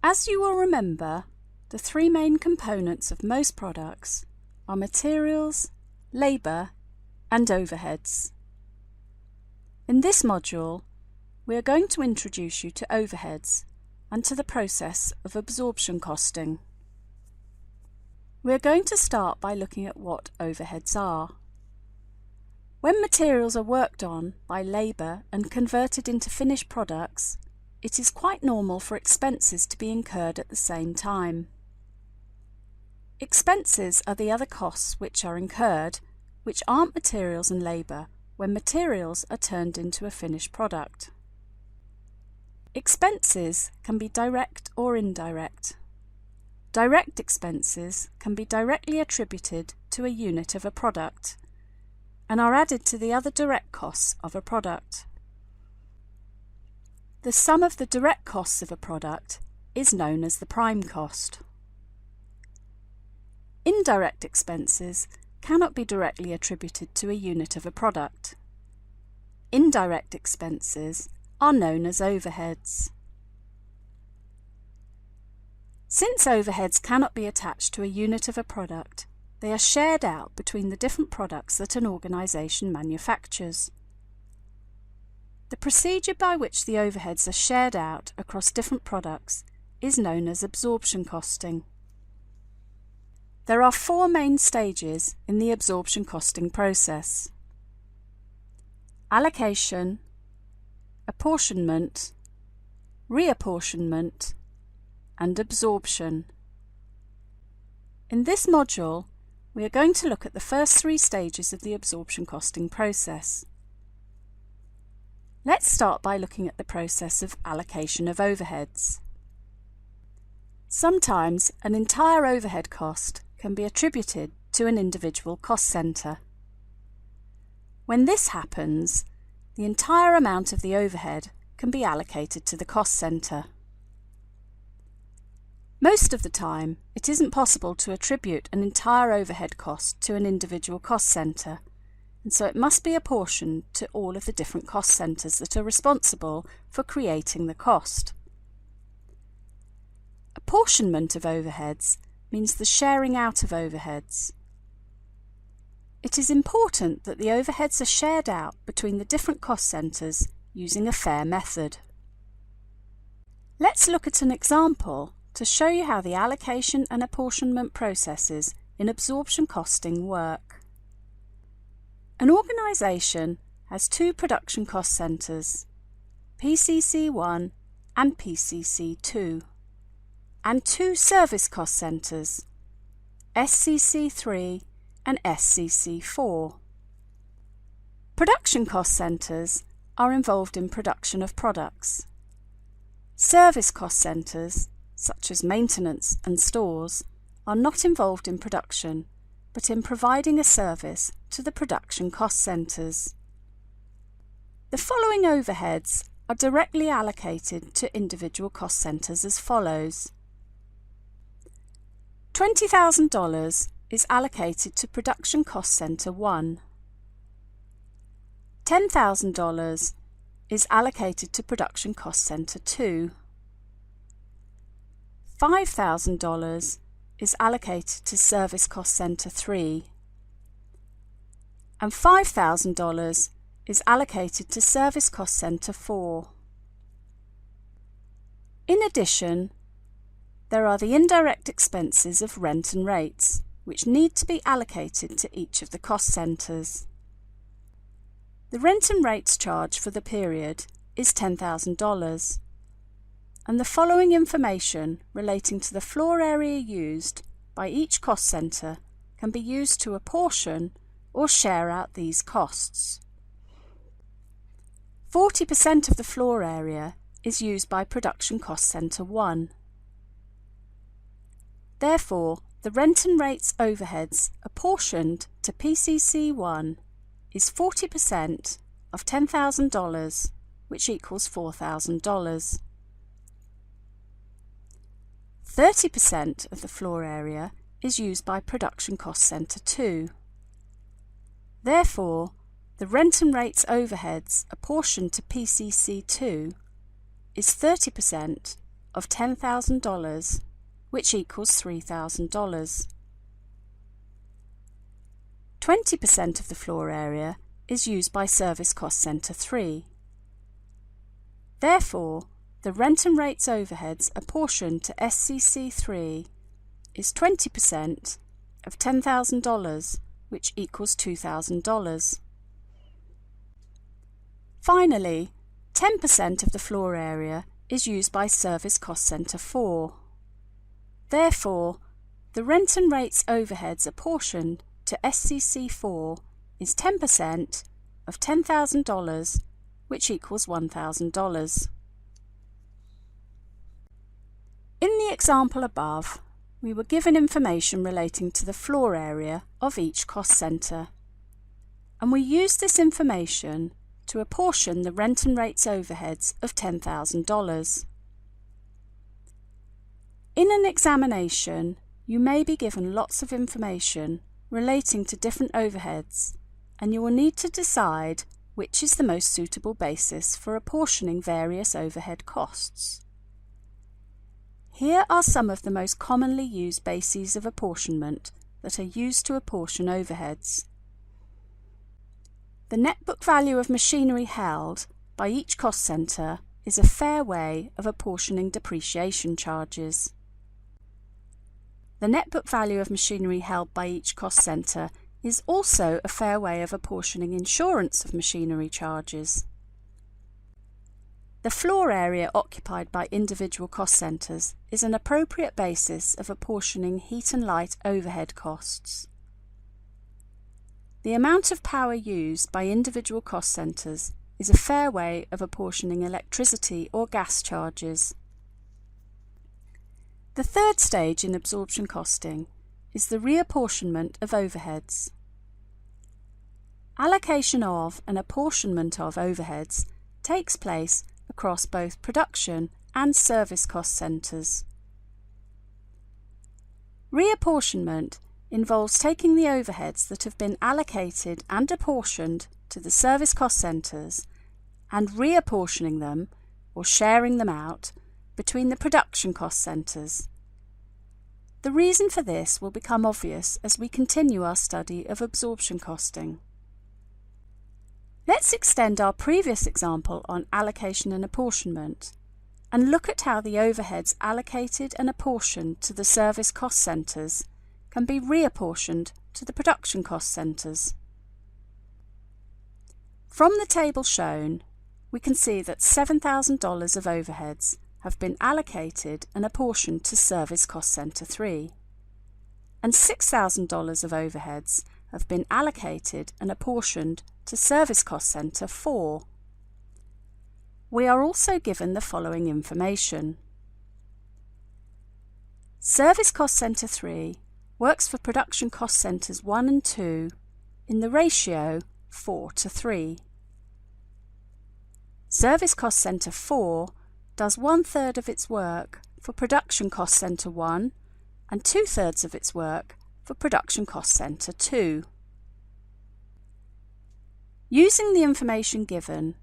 As you will remember, the three main components of most products are materials, labour and overheads. In this module, we are going to introduce you to overheads and to the process of absorption costing. We are going to start by looking at what overheads are. When materials are worked on by labour and converted into finished products, it is quite normal for expenses to be incurred at the same time. Expenses are the other costs which are incurred, which aren't materials and labour, when materials are turned into a finished product. Expenses can be direct or indirect. Direct expenses can be directly attributed to a unit of a product and are added to the other direct costs of a product. The sum of the direct costs of a product is known as the prime cost. Indirect expenses cannot be directly attributed to a unit of a product. Indirect expenses are known as overheads. Since overheads cannot be attached to a unit of a product, they are shared out between the different products that an organisation manufactures. The procedure by which the overheads are shared out across different products is known as absorption costing. There are four main stages in the absorption costing process: allocation, apportionment, reapportionment, and absorption. In this module, we are going to look at the first three stages of the absorption costing process. Let's start by looking at the process of allocation of overheads. Sometimes an entire overhead cost can be attributed to an individual cost centre. When this happens, the entire amount of the overhead can be allocated to the cost centre. Most of the time, it isn't possible to attribute an entire overhead cost to an individual cost centre, and so it must be apportioned to all of the different cost centres that are responsible for creating the cost. Apportionment of overheads means the sharing out of overheads. It is important that the overheads are shared out between the different cost centres using a fair method. Let's look at an example to show you how the allocation and apportionment processes in absorption costing work. An organisation has two production cost centres, PCC1 and PCC2, and two service cost centres, SCC3 and SCC4. Production cost centres are involved in production of products. Service cost centres, such as maintenance and stores, are not involved in production, but in providing a service to the production cost centres. The following overheads are directly allocated to individual cost centres as follows. $20,000 is allocated to production cost centre 1. $10,000 is allocated to production cost centre 2. $5,000 is allocated to service cost centre 3, and $5,000 is allocated to service cost centre 4. In addition, there are the indirect expenses of rent and rates, which need to be allocated to each of the cost centres. The rent and rates charge for the period is $10,000. And the following information relating to the floor area used by each cost centre can be used to apportion or share out these costs. 40% of the floor area is used by production cost centre 1. Therefore, the rent and rates overheads apportioned to PCC1 is 40% of $10,000, which equals $4,000. 30% of the floor area is used by production cost centre 2. Therefore, the rent and rates overheads apportioned to PCC2 is 30% of $10,000, which equals $3,000. 20% of the floor area is used by Service Cost Centre 3. Therefore, the rent and rates overheads apportioned to SCC 3 is 20% of $10,000, which equals $2,000. Finally, 10% of the floor area is used by Service Cost Centre 4. Therefore, the rent and rates overheads apportioned to SCC 4 is 10% of $10,000, which equals $1,000. In the example above, we were given information relating to the floor area of each cost centre, and we used this information to apportion the rent and rates overheads of $10,000. In an examination, you may be given lots of information relating to different overheads, and you will need to decide which is the most suitable basis for apportioning various overhead costs. Here are some of the most commonly used bases of apportionment that are used to apportion overheads. The net book value of machinery held by each cost centre is a fair way of apportioning depreciation charges. The net book value of machinery held by each cost centre is also a fair way of apportioning insurance of machinery charges. The floor area occupied by individual cost centres is an appropriate basis of apportioning heat and light overhead costs. The amount of power used by individual cost centres is a fair way of apportioning electricity or gas charges. The third stage in absorption costing is the reapportionment of overheads. Allocation of and apportionment of overheads takes place across both production and service cost centres. Reapportionment involves taking the overheads that have been allocated and apportioned to the service cost centres and reapportioning them, or sharing them out, between the production cost centres. The reason for this will become obvious as we continue our study of absorption costing. Let's extend our previous example on allocation and apportionment and look at how the overheads allocated and apportioned to the service cost centres can be reapportioned to the production cost centres. From the table shown, we can see that $7,000 of overheads have been allocated and apportioned to Service Cost Centre 3, and $6,000 of overheads have been allocated and apportioned to Service Cost Centre 4. We are also given the following information. Service Cost Centre 3 works for production cost centres 1 and 2 in the ratio 4:3. Service Cost Centre 4 does 1/3 of its work for Production Cost Centre 1 and 2/3 of its work for Production Cost Centre 2. Using the information given,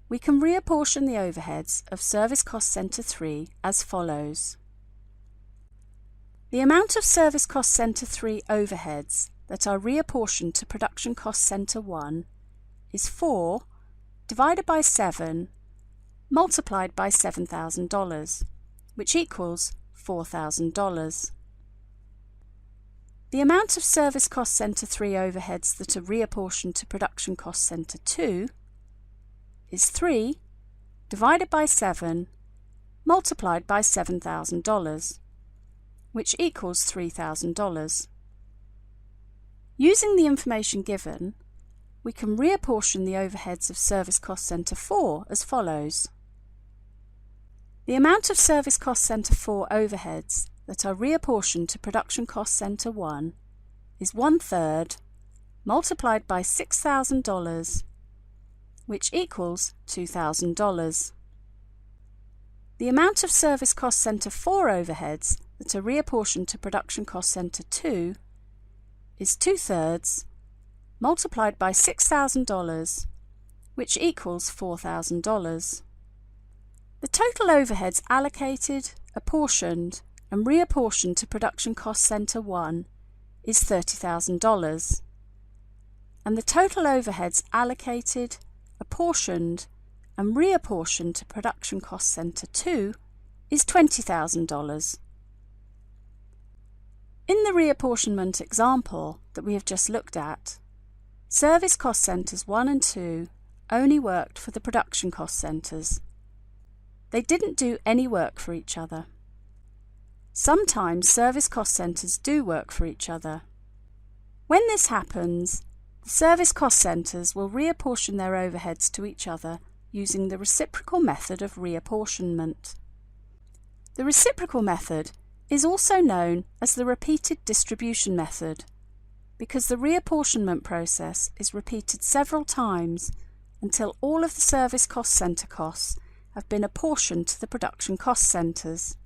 we can reapportion the overheads of Service Cost Centre 3 as follows. The amount of Service Cost Centre 3 overheads that are reapportioned to Production Cost Centre 1 is 4 divided by 7 multiplied by $7,000, which equals $4,000. The amount of Service Cost Centre 3 overheads that are reapportioned to Production Cost Centre 2 is 3 divided by 7 multiplied by $7,000, which equals $3,000. Using the information given, we can reapportion the overheads of Service Cost Centre 4 as follows. The amount of Service Cost Centre 4 overheads that are reapportioned to Production Cost Centre 1 is 1/3 multiplied by $6,000, which equals $2,000. The amount of Service Cost Centre 4 overheads that are reapportioned to Production Cost Centre 2 is 2/3 multiplied by $6,000, which equals $4,000. The amount of Service Cost Centre 4 overheads that are reapportioned to Production Cost Centre 2 is 2/3 multiplied by $6,000, which equals $4,000. The amount of Service Cost Centre 4 overheads that are reapportioned to Production Cost Centre 2 is 2/3 multiplied by $6,000, which equals $4,000. The total overheads allocated, apportioned and reapportioned to Production Cost Centre 1 is $30,000, and the total overheads allocated, apportioned and reapportioned to Production Cost Centre 2 is $20,000. In the reapportionment example that we have just looked at, Service Cost Centres 1 and 2 only worked for the Production Cost Centres. They didn't do any work for each other. Sometimes Service Cost Centres do work for each other. When this happens, the Service Cost Centres will reapportion their overheads to each other using the reciprocal method of reapportionment. The reciprocal method is also known as the repeated distribution method because the reapportionment process is repeated several times until all of the Service Cost Centre costs have been apportioned to the Production Cost Centres.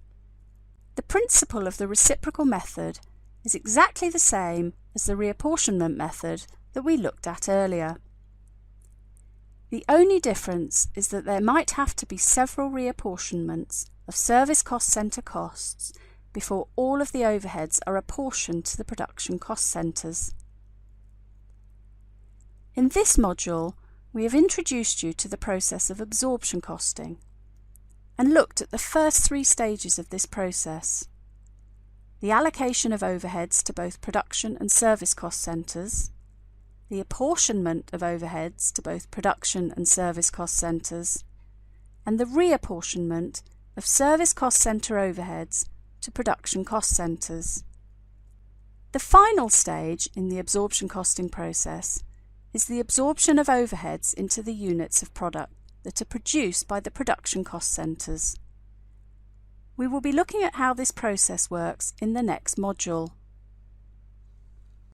The principle of the reciprocal method is exactly the same as the reapportionment method that we looked at earlier. The only difference is that there might have to be several reapportionments of Service Cost Centre costs before all of the overheads are apportioned to the Production Cost Centres. In this module, we have introduced you to the process of absorption costing and looked at the first 3 stages of this process: the allocation of overheads to both production and service cost centres, the apportionment of overheads to both production and service cost centres, and the reapportionment of service cost centre overheads to production cost centres. The final stage in the absorption costing process is the absorption of overheads into the units of product that are produced by the production cost centres. We will be looking at how this process works in the next module.